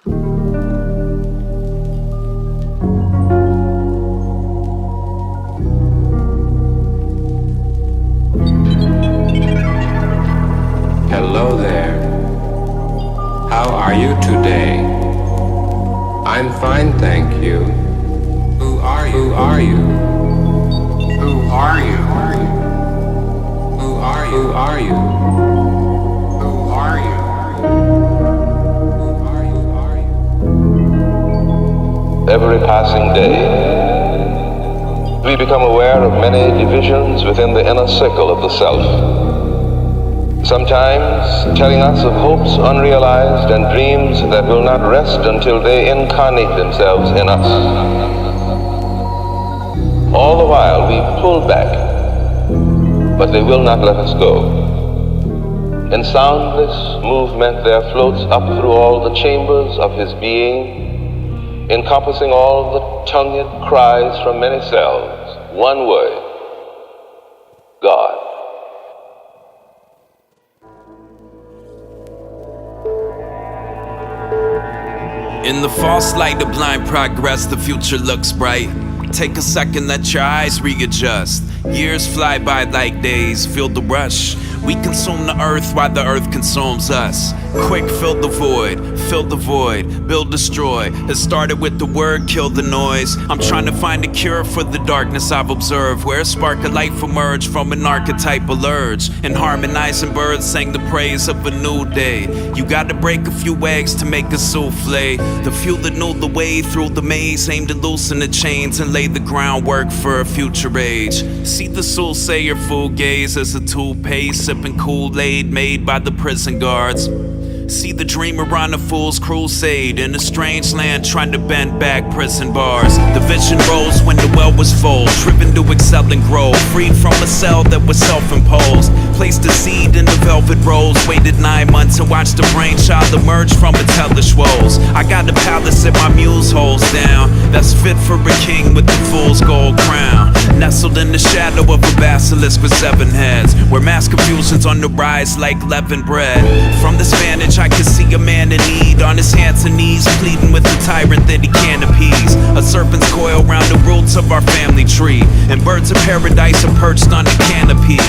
Hello there. How are you today? I'm fine, thank you. Who are you? Who are you? Who are you? Who are you? Who are you? Who are you? Who are you? Are you? Every passing day, we become aware of many divisions within the inner circle of the self. Sometimes telling us of hopes unrealized and dreams that will not rest until they incarnate themselves in us. All the while we pull back, but they will not let us go. In soundless movement there floats up through all the chambers of his being, encompassing all the tongued cries from many cells, one word: God. In the false light of blind progress, the future looks bright. Take a second, let your eyes readjust. Years fly by like days, feel the rush. We consume the earth while the earth consumes us. Quick, fill the void, build, destroy. It started with the word, kill the noise. I'm trying to find a cure for the darkness I've observed, where a spark of life emerged from an archetypal urge. And harmonizing birds sang the praise of a new day. You gotta break a few eggs to make a souffle. The few that knew the way through the maze aim to loosen the chains and lay the groundwork for a future age. See the soothsayer fool gaze as a toupee, sipping Kool-Aid made by the prison guards. See the dreamer on a fool's crusade in a strange land trying to bend back prison bars. The vision rose when the well was full, driven to excel and grow, freed from a cell that was self-imposed. Placed a seed in the velvet rose, waited 9 months and watched the brainchild emerge from its hellish woes. I got a palace that my muse holds down, that's fit for a king with the fool's gold crown. Nestled in the shadow of a basilisk with 7 heads, where mass confusion's on the rise like leavened bread. From this vantage I can see a man in need, on his hands and knees, pleading with the tyrant that he can't appease. A serpent's coil round the roots of our family tree, and birds of paradise are perched on the canopy.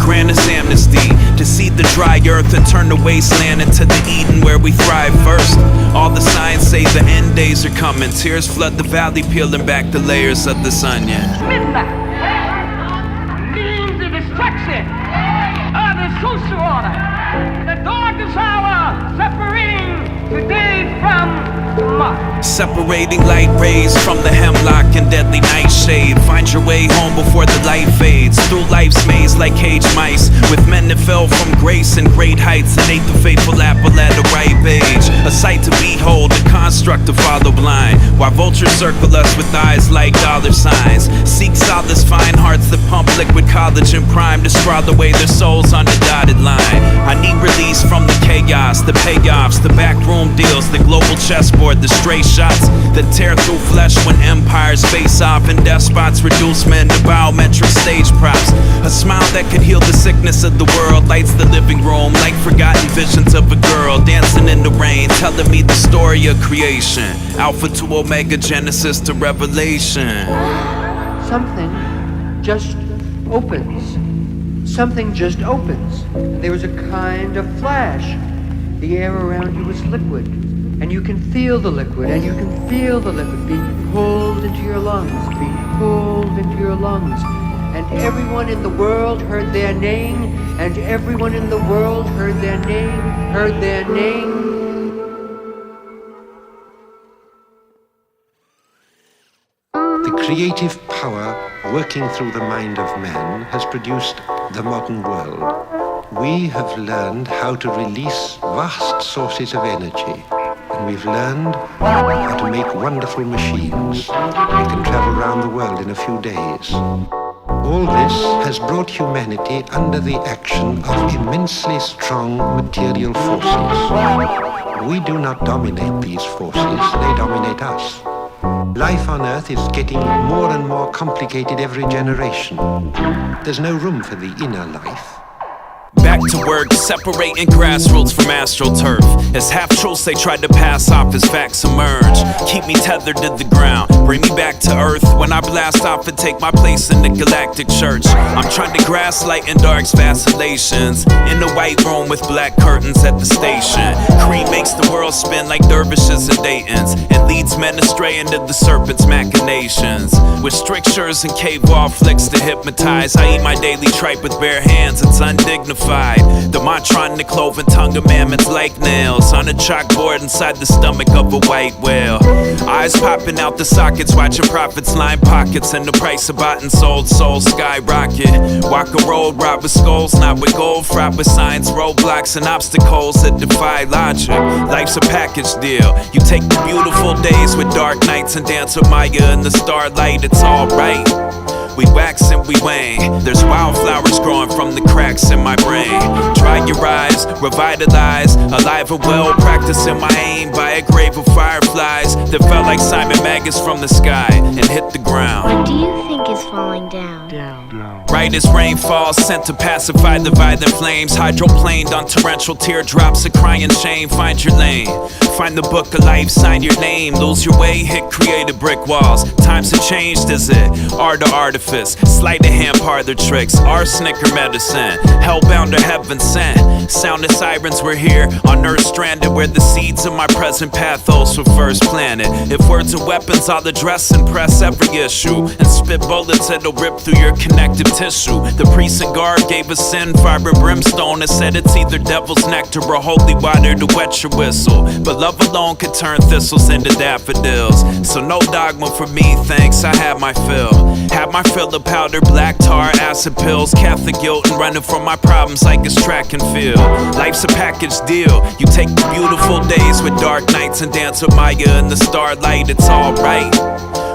Grant us amnesty to seed the dry earth and turn the wasteland into the Eden where we thrive first. All the signs say the end days are coming. Tears flood the valley, peeling back the layers of this onion. Midnight means the destruction of the social order. The darkest hour separating today from tomorrow. Separating light rays from the hemlock and deadly nightshade. Find your way home before the light fades. Through life's maze like caged mice, with men that fell from grace and great heights and ate the fateful apple at a ripe age. A sight to behold, a construct to follow blind, while vultures circle us with eyes like dollar signs. Seek solace, find hearts that pump liquid collagen prime to scrawl away their souls on the dotted line. I need release from the chaos, the payoffs, the backroom deals, the global chessboard, the stray shots that tear through flesh when empires face off and despots reduce men to biometric stage props. A smile that could heal the sickness of the world lights the living room like forgotten visions of a girl dancing in the rain, telling me the story of creation, Alpha to Omega, Genesis to Revelation. Something just opens. Something just opens. And there was a kind of flash. The air around you was liquid, and you can feel the liquid, and you can feel the liquid being pulled into your lungs, being pulled into your lungs. And everyone in the world heard their name, and everyone in the world heard their name, heard their name. The creative power working through the mind of man has produced the modern world. We have learned how to release vast sources of energy, and we've learned how to make wonderful machines. We can travel around the world in a few days. All this has brought humanity under the action of immensely strong material forces. We do not dominate these forces, they dominate us. Life on Earth is getting more and more complicated every generation. There's no room for the inner life. back to work, separating grassroots from astroturf. As half-truths they tried to pass off as facts emerge. Keep me tethered to the ground, bring me back to earth when I blast off and take my place in the galactic church. I'm trying to grasp light and dark's vacillations in the white room with black curtains at the station. Cream makes the world spin like dervishes and Daytons, and leads men astray into the serpent's machinations. With strictures and cave wall flicks to hypnotize, I eat my daily tripe with bare hands, it's undignified. The mantra in the cloven tongue of mammoths like nails on a chalkboard inside the stomach of a white whale. Eyes popping out the sockets, watching profits line pockets, and the price of bought and sold souls skyrocket. Walk a road, robbed with skulls, not with gold, fraught with signs, roadblocks, and obstacles that defy logic. Life's a package deal. You take the beautiful days with dark nights and dance with Maya in the starlight, it's alright. We wax and we wane. There's wildflowers growing from the cracks in my brain. Dry your eyes, revitalize, alive and well, practicing my aim by a grave of fireflies that felt like Simon Magus from the sky and hit the ground. What do you think is falling down? Right as rain falls, sent to pacify the violent flames, hydroplaned on torrential teardrops of crying shame. Find your lane, find the book of life, sign your name, lose your way, hit creative brick walls. Times have changed, is it? Art or artifice, sleight of hand parlor tricks, arsenic or medicine, hellbound or heaven sent. Sound of sirens, we're here on earth stranded, where the seeds of my present pathos were first planted. If words are weapons, I'll address and press every issue, and spit bullets that'll rip through your connective tissue. The priest and guard gave us sin, fire and brimstone, and said it's either devil's nectar or holy water to wet your whistle. But love alone could turn thistles into daffodils. So no dogma for me, thanks, I had my fill. Had my fill of powder, black tar, acid pills, Catholic guilt, and running from my problems like it's track and field. Life's a package deal. You take the beautiful days with dark nights and dance with Maya in the starlight, it's alright.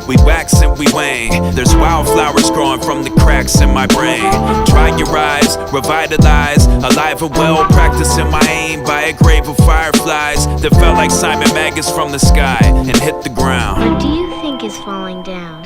We wax and we wane. There's wildflowers growing from the cracks in my brain. Dry your eyes, revitalize, alive and well, practicing my aim by a grave of fireflies that felt like Simon Magus from the sky and hit the ground. What do you think is falling down?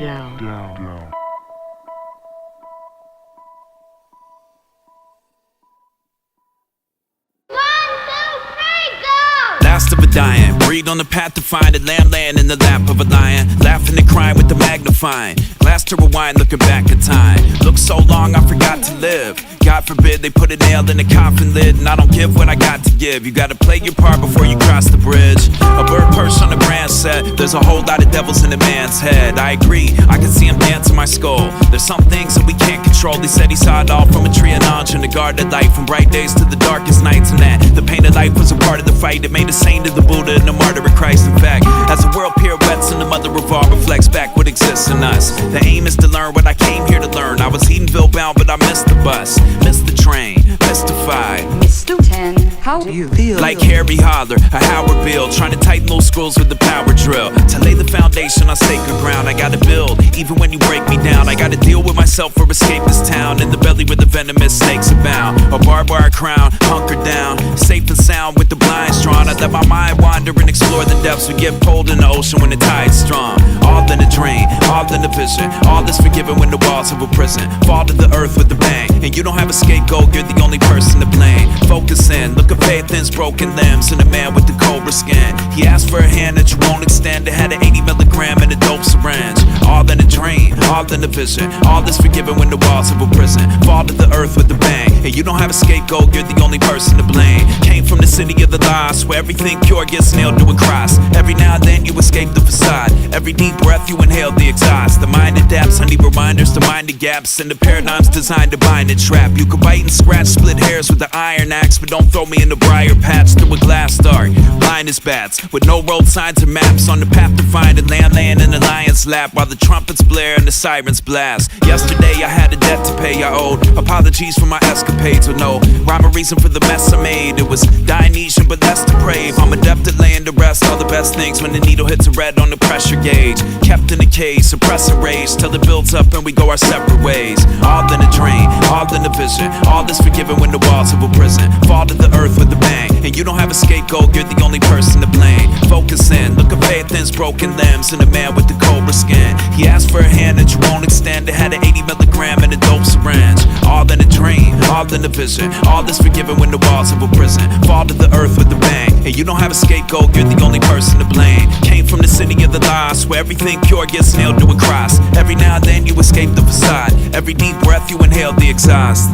Last of a dying, breathe on the path to find a lamb laying in the lap of a lion, laughing and crying with the magnifying glass to rewind, looking back at time. Look so long I forgot to live. God forbid they put a nail in the coffin lid, and I don't give what I got to give. You gotta play your part before you cross the bridge. A bird perched on a branch set, there's a whole lot of devils in a man's head. I agree, I can see him dance in my skull. There's some things that we can't control. They said he saw it all from a tree of knowledge and the guarded light, from bright days to the darkest nights, and that the pain of life was a part of the fight. It made us saint of the Buddha and the martyr of Christ. In fact, as the world pirouettes and the mother of all reflects back what exists in us, the aim is to learn what I came here to learn. I was Edenville bound, but I missed the bus, missed the train, mystified. Mr. 10, how do you feel? Like Harry Holler, a Howard Bill, trying to tighten those screws with the power drill. To lay the foundation on sacred ground, I gotta build, even when you break me down. I gotta deal with myself or escape this town, in the belly where the venomous snakes abound. A barbed wire crown, hunker down, safe and sound with the blinds drawn. I let my mind wander and explore the depths. We get pulled in the ocean when the tide's strong. All in a dream, all in a vision, all is forgiven when the walls of a prison fall to the earth with a bang. And you don't have a scapegoat, you're the only person to blame. Focus in, look at Faithin's broken limbs, and a man with the cobra skin. He asked for a hand that you won't extend. It had an 80 milligram and a dope syringe. All in a dream, all in a vision, all is forgiven when the walls of a prison fall to the earth with a bang. And you don't have a scapegoat, you're the only person to blame. Came from the city of the lost, where everything pure gets nailed to a cross. Every now and then you escape the facade, every deep breath you inhale the exhaust. The mind adapts, I need reminders to mind the gaps, and the paradigm's designed to bind and trap. You can bite and scratch, split hairs with the iron axe, but don't throw me in the briar patch through a glass dark. Blind as bats, with no road signs or maps, on the path to find a lamb laying in the lion's lap, while the trumpets blare and the sirens blast. Yesterday I had a debt to pay, I owed apologies for my escapades, with no rhyme or reason for the mess I made. It was Dionysian but less depraved. I'm adept at laying to rest all the best things when the needle hits a red on the pressure gauge. Kept in a cage, suppressing rage till it builds up and we go our separate ways. All in a dream, all in a vision, all is forgiven when the walls of a prison fall to the earth with a bang. And you don't have a scapegoat, you're the only person to blame. Focus in, look at faith Leviathan's broken limbs and a man with the cobra skin. He asked for a hand that you won't extend. It had an 80 milligram and a dope syringe. All in a dream, all in a vision. All is forgiven when the walls of a prison fall to the earth with a bang. And you don't have a scapegoat, you're the only person to blame. Came from the city of the lost, where everything pure gets nailed to a cross. Every now and then you escape the facade. Every deep breath you inhale the exhaust.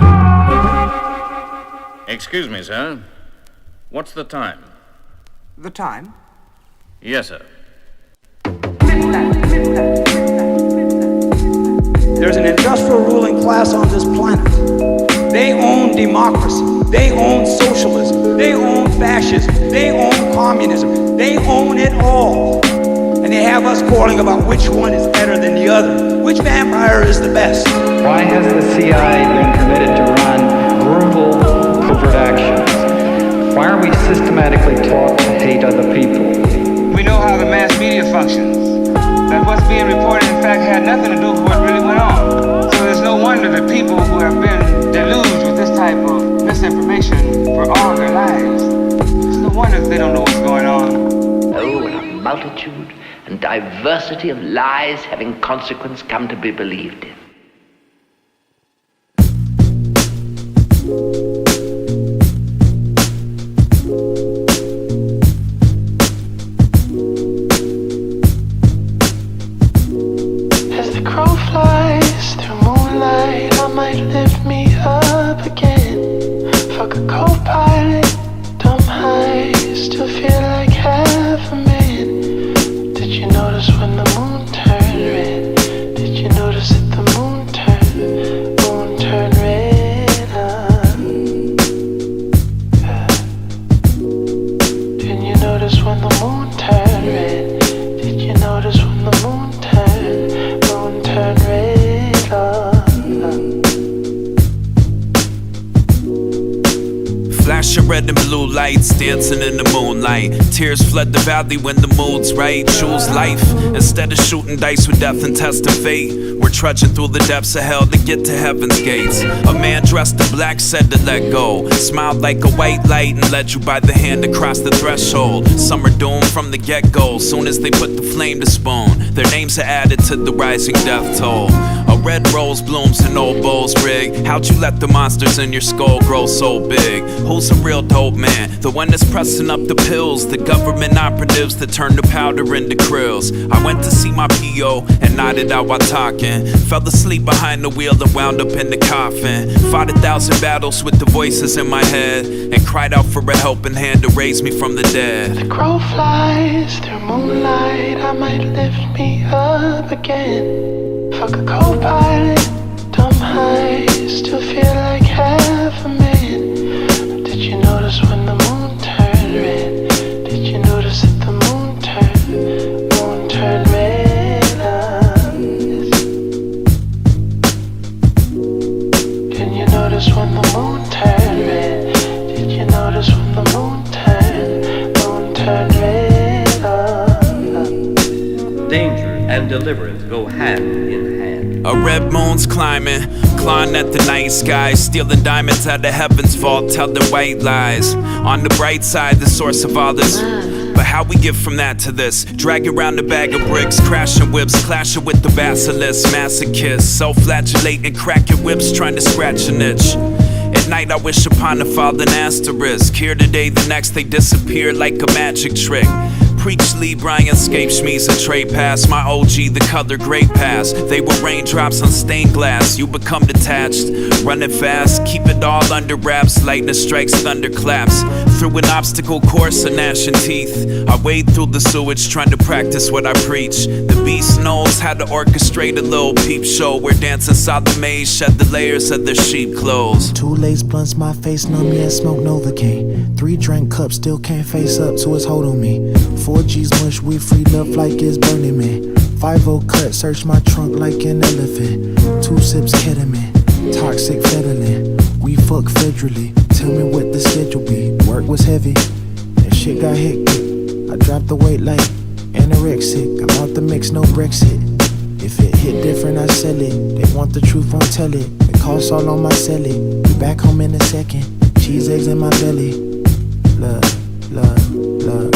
Excuse me, sir. What's the time? The time? Yes, sir. There's an industrial ruling class on this planet. They own democracy. They own socialism. They own fascism. They own communism. They own it all. And they have us quarreling about which one is better than the other. Which vampire is the best? Why has the CIA been permitted to run brutal, covert actions? Why are we systematically taught to hate other people? We know how the mass media functions. That what's being reported, in fact, had nothing to do with what really went on. So there's no wonder that people who have been deluged with this type of misinformation for all their lives, it's no wonder that they don't know what's going on. Oh, and a multitude and diversity of lies having consequence come to be believed in. Red and blue lights dancing in the moonlight. Tears flood the valley when the mood's right. Choose life instead of shooting dice with death and testing fate. We're trudging through the depths of hell to get to heaven's gates. A man dressed in black said to let go. Smiled like a white light and led you by the hand across the threshold. Some are doomed from the get-go. Soon as they put the flame to spoon, their names are added to the rising death toll. A red rose blooms in old bowls rig. How'd you let the monsters in your skull grow so big? Who's a real dope man? The one that's pressing up the pills. The government operatives that turn the powder into krills. I went to see my P.O. and nodded out while talking. Fell asleep behind the wheel and wound up in the coffin. Fought 1,000 battles with the voices in my head and cried out for a helping hand to raise me from the dead. The crow flies through moonlight. I might lift me up again. Fuck a co-pilot, dumb high, still feel like half a man. Did you notice when the moon turned red? Did you notice that the moon turned red? Can you notice when the moon turned red? Did you notice when the moon turned red? Danger and deliverance go hand in hand. A red moon's climbing, clawing at the night sky, stealing diamonds out of heaven's vault, telling white lies. On the bright side, the source of all this. But how we get from that to this? Dragging around a bag of bricks, crashing whips, clashing with the basilisk, masochists, self-flagellating, cracking whips, trying to scratch an itch. At night I wish upon a fallen asterisk. Here today, the next they disappear like a magic trick. Preach Lee Bryan, Scape Schmees and Trey Pass. My OG, the color gray pass. They were raindrops on stained glass. You become detached, running fast. Keep it all under wraps. Lightning strikes, thunder claps. Through an obstacle course of gnashing teeth, I wade through the sewage trying to practice what I preach. The beast knows how to orchestrate a little peep show where dancing saw the maze shed the layers of their sheep clothes. 2 lace blunts, my face numb, yeah, smoke Novocaine. 3 drink cups, still can't face up to his hold on me. 4 G's mush, we free love like it's Burning Man. 5-0 cut, search my trunk like an elephant. 2 sips ketamine, toxic fentanyl. We fuck federally, tell me what the schedule be. Work was heavy, and shit got hectic. I dropped the weight like anorexic. I'm out the mix, no Brexit. If it hit different, I sell it. They want the truth, won't tell it. The cost all on my celly. Be back home in a second. Cheese, eggs in my belly. Love, love, love.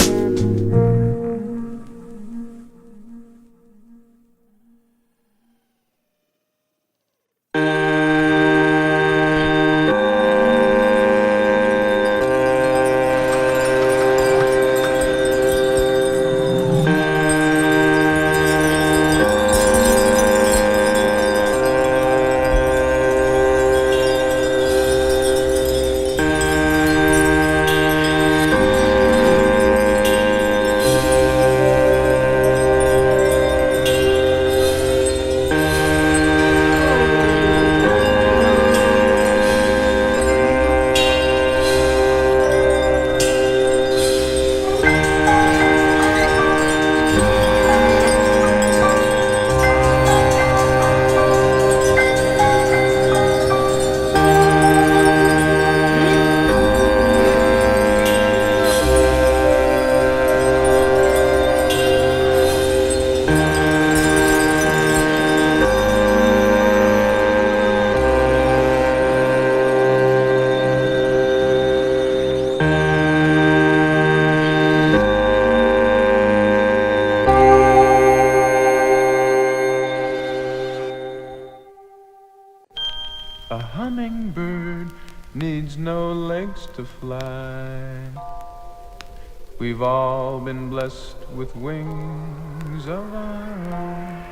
needs no legs to fly. We've all been blessed with wings of our own.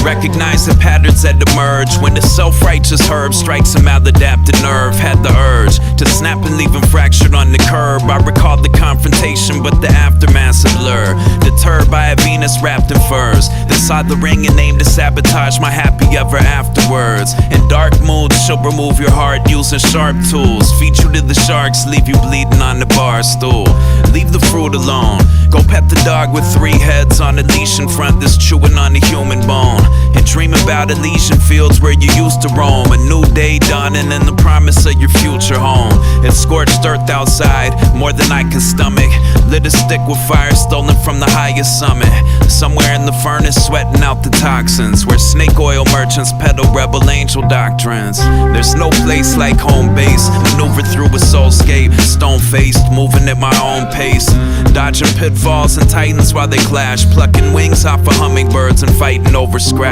Recognize the patterns that emerge when the self-righteous herb strikes a maladapted nerve. Had the urge to snap and leave him fractured on the curb. I recalled the confrontation, but the aftermath's a blur. Deterred by a Venus wrapped in furs that saw the ring and aimed to sabotage my happy ever afterwards. In dark moods, she'll remove your heart using sharp tools. Feed you to the sharks, leave you bleeding on the bar stool. Leave the fruit alone. Go pet the dog with 3 heads on a leash in front that's chewing on a human bone. And dream about Elysian fields where you used to roam. A new day dawning and the promise of your future home. It's scorched earth outside, more than I can stomach. Lit a stick with fire stolen from the highest summit. Somewhere in the furnace sweating out the toxins, where snake oil merchants peddle rebel angel doctrines. There's no place like home base. Maneuver through a soulscape, stone-faced, moving at my own pace. Dodging pitfalls and titans while they clash. Plucking wings off of hummingbirds and fighting over scraps.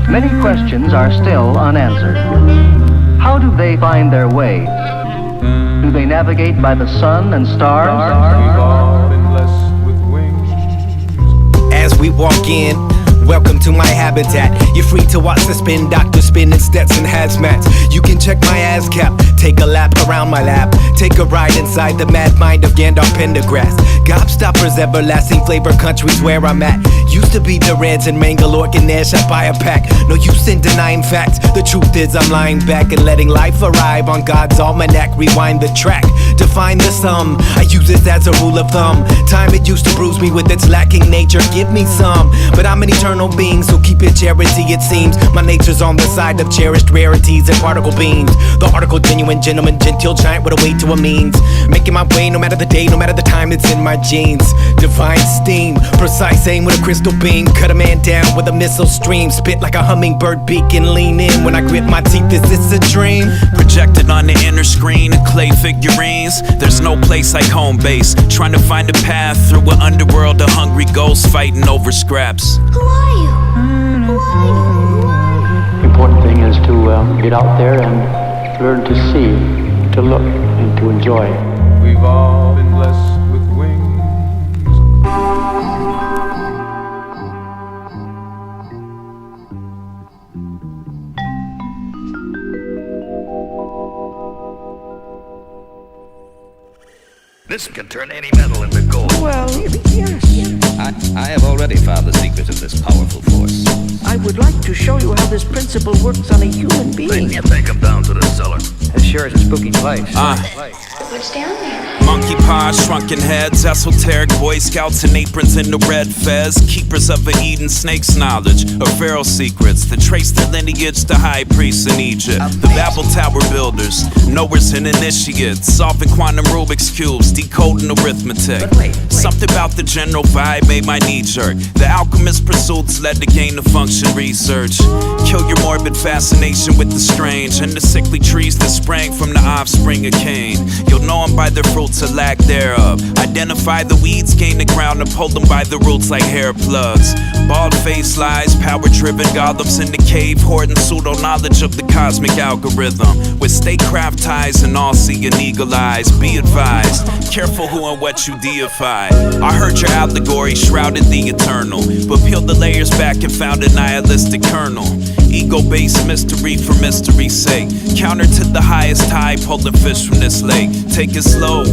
Many questions are still unanswered. How do they find their way? Do they navigate by the sun and stars? We've all been blessed with wings. As we walk in, welcome to my habitat. You're free to watch the spin doctor spin in Stetson hazmats. You can check my ASCAP, take a lap around my lab, take a ride inside the mad mind of Gandalf Pendergrass. Gobstoppers, everlasting flavor countries where I'm at. Used to be the Reds and Mangalore and Nash, I buy a pack. No use in denying facts. The truth is I'm lying back and letting life arrive on God's almanac. Rewind the track to find the sum. I use this as a rule of thumb. Time it used to bruise me with its lacking nature. Give me some, but I'm an eternal being, so keep it charity it seems. My nature's on the side of cherished rarities and particle beams. The article genuine, gentleman, genteel giant with a way to a means. Making my way no matter the day, no matter the time, it's in my genes. Divine steam, precise aim with a crystal beam. Cut a man down with a missile stream. Spit like a hummingbird beak and lean in when I grit my teeth. Is this a dream? Projected on the inner screen of clay figurines. There's no place like home base. Trying to find a path through an underworld of hungry ghosts fighting over scraps. Who are you? Who are you? The important thing is to get out there and learn to see, to look, and to enjoy. We've all been blessed with wings. This can turn any metal into gold. Well, yes. I have already found the secret of this powerful force. I would like to show you how this principle works on a human being. Take him down to the cellar. As sure as a spooky place. What's down there? Monkey paws, shrunken heads, esoteric Boy Scouts in aprons in the red fez. Keepers of an Eden snake's knowledge of Pharaoh's secrets that trace their lineage to high priests in Egypt. The Babel Tower builders, knowers and initiates, solving quantum Rubik's cubes, decoding arithmetic. Something about the general vibe made my knee jerk. The alchemist pursuits led to gain of function research. Kill your morbid fascination with the strange and the sickly trees that sprang from the offspring of Cain. You'll know them by their fruits or lack thereof. Identify the weeds, gain the ground, and pull them by the roots like hair plugs. Bald face lies, power-driven golems in the cave, hoarding pseudo-knowledge of the cosmic algorithm. With statecraft ties and all-seeing eagle eyes, be advised, careful who and what you deify. I heard your allegory shrouded the eternal, but peeled the layers back and found a nihilistic kernel. Ego-based mystery for mystery's sake. Counter to the highest tide, pulling fish from this lake. Take it slow,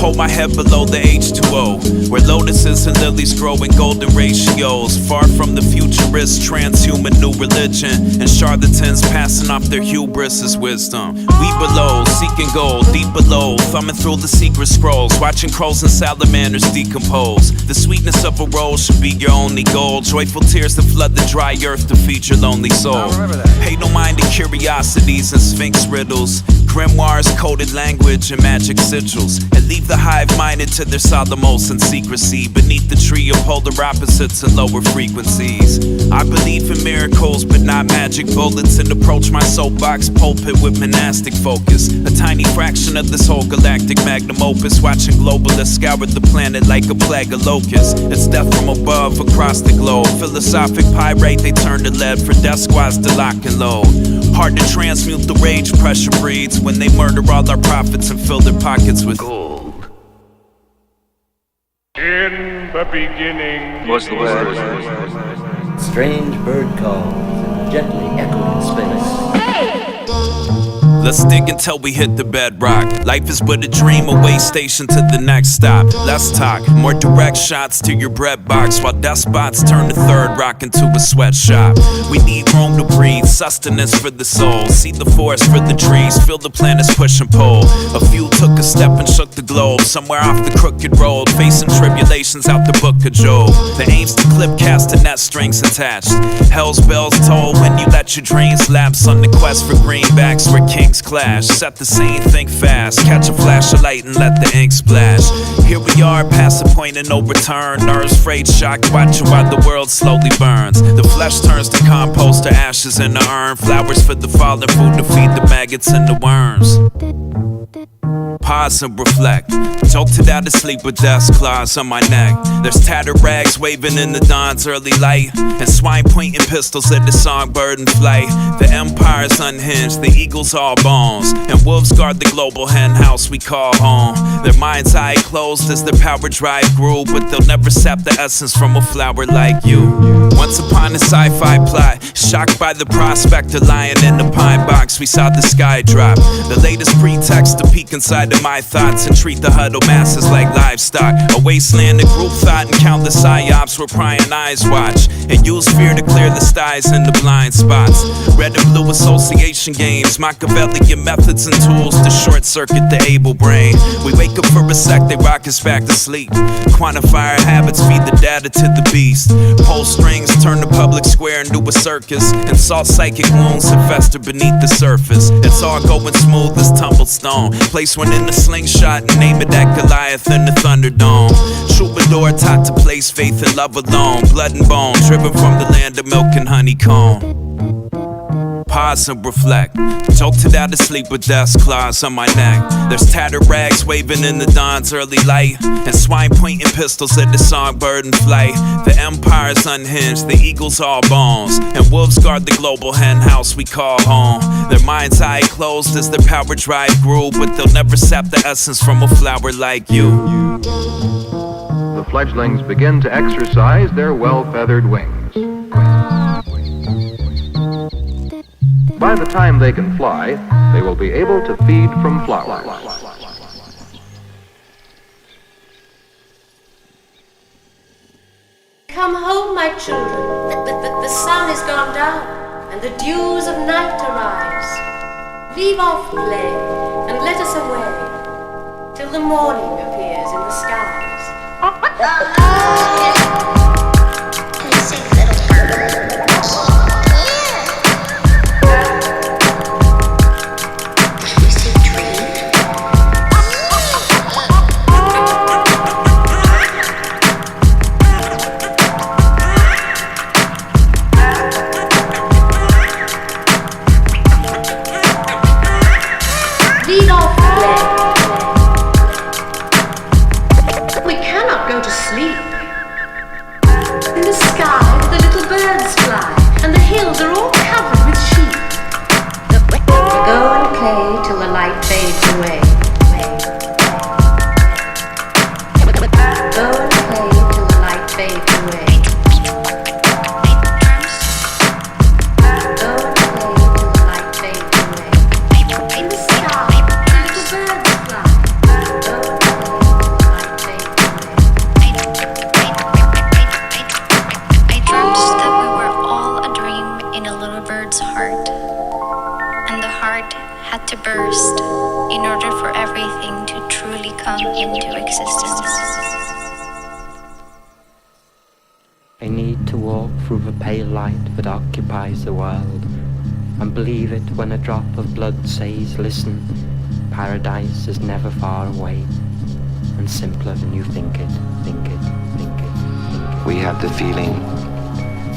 hold my head below the H2O, where lotuses and lilies grow in golden ratios. Far from the futurist, transhuman new religion, and charlatans passing off their hubris as wisdom. We below, seeking gold, deep below, thumbing through the secret scrolls, watching crows and salamanders decompose. The sweetness of a rose should be your only goal. Joyful tears that flood the dry earth to feed your lonely soul. Pay no mind to curiosities and sphinx riddles. Grimoires, coded language, and magic sigils, and leave the hive-minded to their solemnmost in secrecy, beneath the tree of polar opposites and lower frequencies. I believe in miracles, but not magic bullets, and approach my soapbox pulpit with monastic focus. A tiny fraction of this whole galactic magnum opus, watching globalists scour the planet like a plague of locusts. It's death from above across the globe. Philosophic pyrite, they turn to lead for death squads to lock and load. Hard to transmute the rage pressure breeds when they murder all our prophets and fill their pockets with gold. In the beginning was the word. Strange bird calls in gently echoing space. Let's dig until we hit the bedrock. Life is but a dream, a way station to the next stop. Less talk, more direct shots to your bread box, while despots turn the third rock into a sweatshop. We need room to breathe, sustenance for the soul. See the forest for the trees, feel the planet's push and pull. A few took a step and shook the globe, somewhere off the crooked road, facing tribulations out the book of Job. The aim's to clip cast and net strings attached. Hell's bells toll when you let your dreams lapse on the quest for greenbacks where kings clash. Set the scene, think fast, catch a flash of light and let the ink splash. Here we are, past the point of no return. Nerves frayed, shocked, watching while the world slowly burns. The flesh turns to compost, to ashes in the urn. Flowers for the fallen, food to feed the maggots and the worms. Pause and reflect. Jolted out of sleep with death's claws on my neck. There's tattered rags waving in the dawn's early light, and swine pointing pistols at the songbird in flight. The empire's unhinged, the eagle's all bones, and wolves guard the global hen house we call home. Their mind's eye closed as their power drive grew, but they'll never sap the essence from a flower like you. Once upon a sci-fi plot, shocked by the prospect of lying in the pine box, we saw the sky drop. The latest pretext to peek inside of my thoughts and treat the huddled masses like livestock. A wasteland of group thought and countless psyops where prying eyes watch, and use fear to clear the skies and the blind spots. Red and blue association games, Machiavellian methods and tools to short circuit the able brain. We wake up for a sec, they rock us back to sleep. Quantify our habits, feed the data to the beast. Pull strings, turn the public square into a circus, and salt psychic wounds that fester beneath the surface. It's all going smooth as tumbled stone. Place one in the slingshot and name it that Goliath in the Thunderdome. Troubadour taught to place faith and love alone. Blood and bone, driven from the land of milk and honeycomb. Pause and reflect. Jolted out of sleep with death's claws on my neck. There's tattered rags waving in the dawn's early light, and swine pointing pistols at the songbird in flight. The empire's unhinged, the eagle's all bones, and wolves guard the global hen house we call home. Their mind's eye closed as their power drive grew, but they'll never sap the essence from a flower like you. The fledglings begin to exercise their well-feathered wings. By the time they can fly, they will be able to feed from flowers. Come home, my children. The sun is gone down, and the dews of night arise. Leave off play, and let us away, till the morning appears in the skies. I need to walk through the pale light that occupies the world. and believe it when a drop of blood says, listen, paradise is never far away, and simpler than you think it, think it, think it, think it. We have the feeling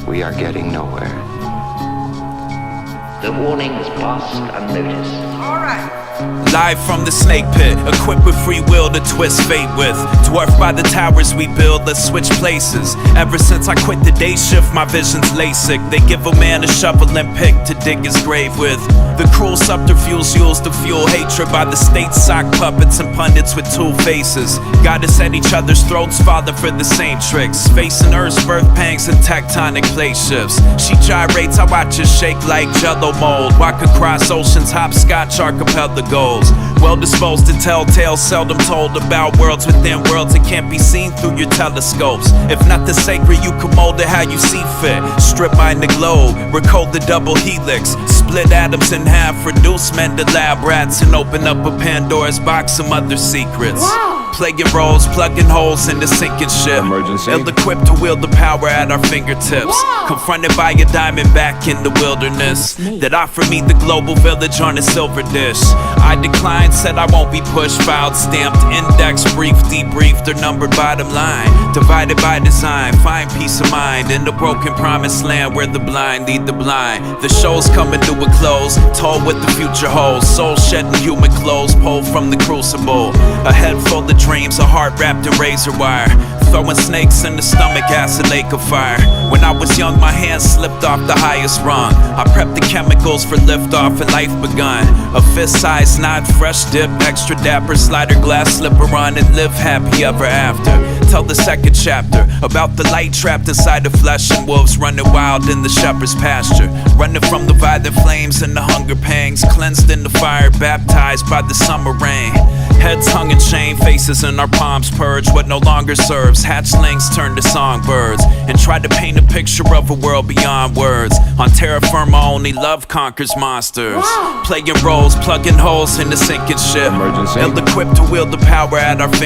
we are getting nowhere. The warning has passed unnoticed. All right. Live from the snake pit, equipped with free will to twist fate with. Dwarfed by the towers we build, let's switch places. Ever since I quit the day shift, my vision's LASIK. They give a man a shovel and pick to dig his grave with. The cruel subterfuge used to fuel hatred by the state's sock puppets and pundits with two faces. Got us at each other's throats, falling for the same tricks. Facing Earth's birth pangs and tectonic plate shifts. She gyrates, I watch her shake like jello mold. Walk across oceans, hopscotch archipelago goals. Well disposed to tell tales seldom told about worlds within worlds that can't be seen through your telescopes. If nothing sacred, you can mold it how you see fit. Strip mine the globe, recode the double helix. Split atoms in half, reduce men to lab rats, and open up a Pandora's box of other secrets. Playing roles, plugging holes in the sinking ship. Ill-equipped to wield the power at our fingertips. Confronted by a diamond back in the wilderness that offered me the global village on a silver dish. I declined, said I won't be pushed. Filed, stamped, index, brief, debriefed, or numbered bottom line. Divided by design, find peace of mind in the broken promised land where the blind lead the blind. The show's coming to a close, told what the future holds. Soul shedding human clothes, pulled from the crucible. A head full of dreams, a heart wrapped in razor wire. Throwing snakes in the stomach, acid lake of fire. When I was young, my hands slipped off the highest rung. I prepped the chemicals for liftoff and life begun. A fist-sized knot, fresh dip, extra dapper, slider glass, slipper on, and live happy ever after. Tell the second chapter about the light trapped inside the flesh and wolves running wild in the shepherd's pasture. Running from the violent flames and the hunger pangs, cleansed in the fire, baptized by the summer rain. Heads hung in shame, faces in our palms purge what no longer serves. Hatchlings turn to songbirds and try to paint a picture of a world beyond words. On terra firma, only love conquers monsters. Playing roles, plugging holes in the sinking ship. Ill-equipped to wield the power at our fingers.